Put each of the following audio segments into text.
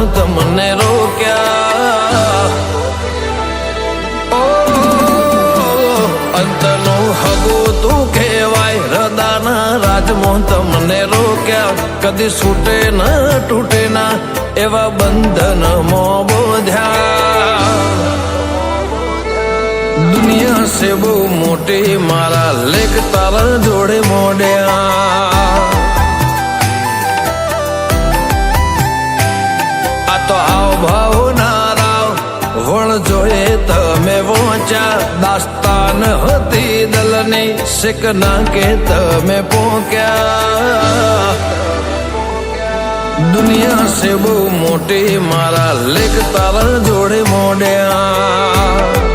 તમને રોક્યા અંતનો હગો તું કહેવાય હૃદયના રાજમાં તમને રોક્યા કદી છૂટે ન તૂટે ના એવા બંધનમાં બોધ્યા દુનિયા સે બહુ મોટી મારા લેખ તારા જોડે મોડ્યા આ તો આવ ભાવ ના રાવ વણ જોઈએ તમે પહોંચ્યા દાસ્તાન હતી દલની શીખના કે તમે પોક્યા દુનિયા સે બહુ મોટી મારા લેખ તારા જોડે મોડ્યા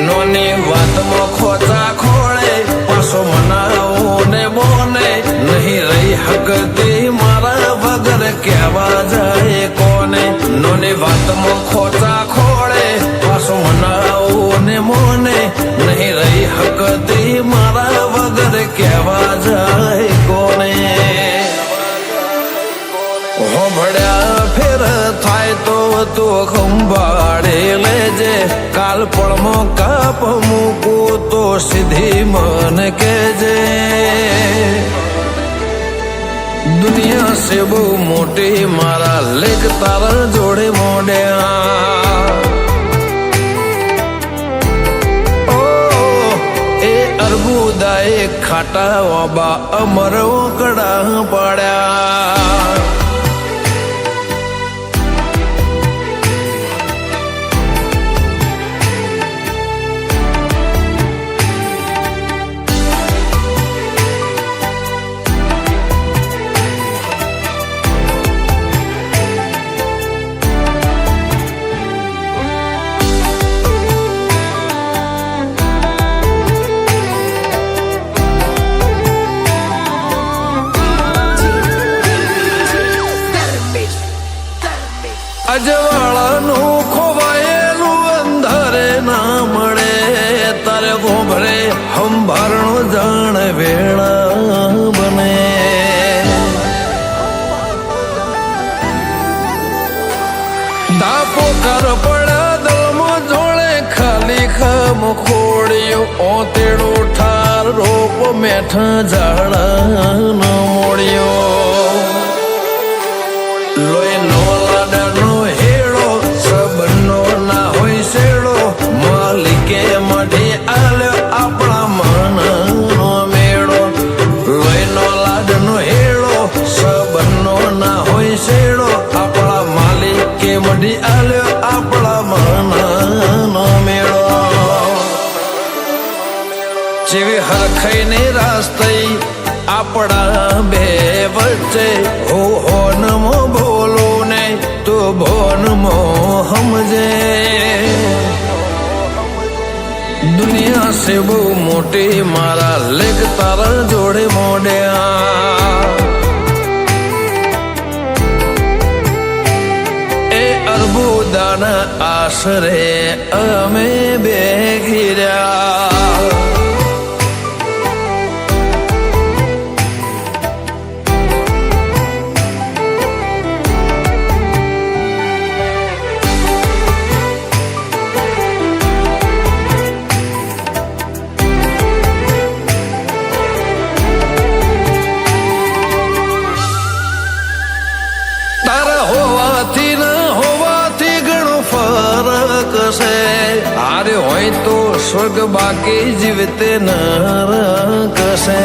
નોની વાતમાં ખોચા ખોળે પાછો મનાવો ને બોને નહીં રહી હકતી મારા વગર કહેવા જાય કોને નોની વાતમાં ખોચા ખોળે પાછો મનાવો ને મોને નહીં રહી હકતી મારા વગર કહેવા જાય કોને હોભળ્યા ફેર થાય તો તું ખંભાળે લેજે કાલ પળમાં કાપ મૂકું તો સીધી મને કહેજે દુનિયા સે બહુ મોટી મારા લેખ તારા જોડે મોડ્યા એ અર્બુદાએ ખાટા વાબા અમર ઓકડા પાડ્યા અજવાળાનું ખોવાયેલું અંધારે ના મળે તારે ગોભરે હંભારણો જાણ વેળા બને ધાપો કર પડ્યા દલમાં જોડે ખાલી ખમ ખોડ્યો ઓતેડો ઠાર રોપ મેઠા ઝાડા ન મોડ્યો લોહી નો લાડનો હેડો સબનો ના હોય શેડો માલિકે મઢી આલ્યો આપણા મનનો મેળો લોહી નો લાડનો હેડો સબનો ના હોય શેડો આપણા માલિકે મઢી આલ્યો આપણા મનનો મેળો જેવી હરખાઈને રાસ્તઈ આપણા બે વચ્ચે હો નમો બોલો ને તો ભોનમો સમજે દુનિયા સે બહુ મોટી મારા લેખ તારા જોડે મોડ્યા એ અર્બુદાના આશરે અમે બે ઘેર્યા હારે હોય તો સ્વર્ગ બાકી જીવતે નરક છે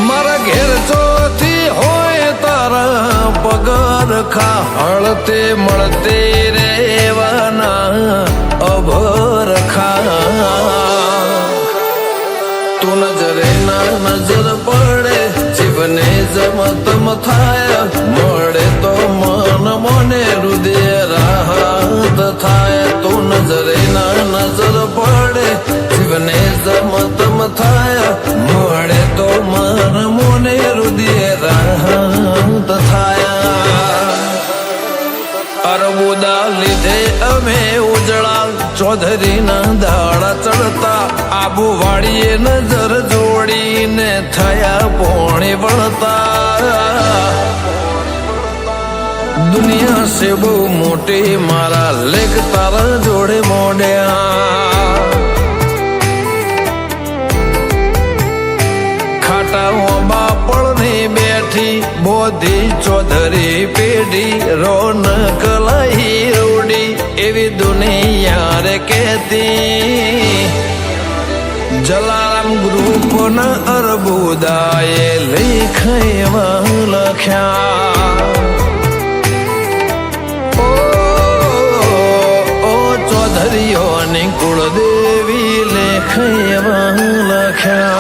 મારા ઘેર ચોથી હોય તારા પગાર ખા હળતે મળતે રેવાના અભર ખા તું નજરે ના નજર પડે જીવને જમતમ થાય મળે તો મન મને હૃદય રાહત થાય તું નજરે ના નજર પડે જીવને જમતમ થાય મળે તો મન મને હૃદય રાહત થાય અરબુદા લીધે અમે ઉજળા ચૌધરીના દાડા ચડતા આબુ આબુ વાળીએ નજર જોડીને થયા પોણી વળતા દુનિયા છે બહુ મોટી મારા લેખ તારા જોડે મોડ્યા ખાટા બાપળની બેઠી બોધી ચૌધરી પેઢી રોનક લઈ રોડી એવી દુનિયા રે કહેતી જલારામ ગ્રુપ ના અરબુદાએ લેખમાં લખ્યા ચૌધરીઓની કુળદેવી લેખમાં લખ્યા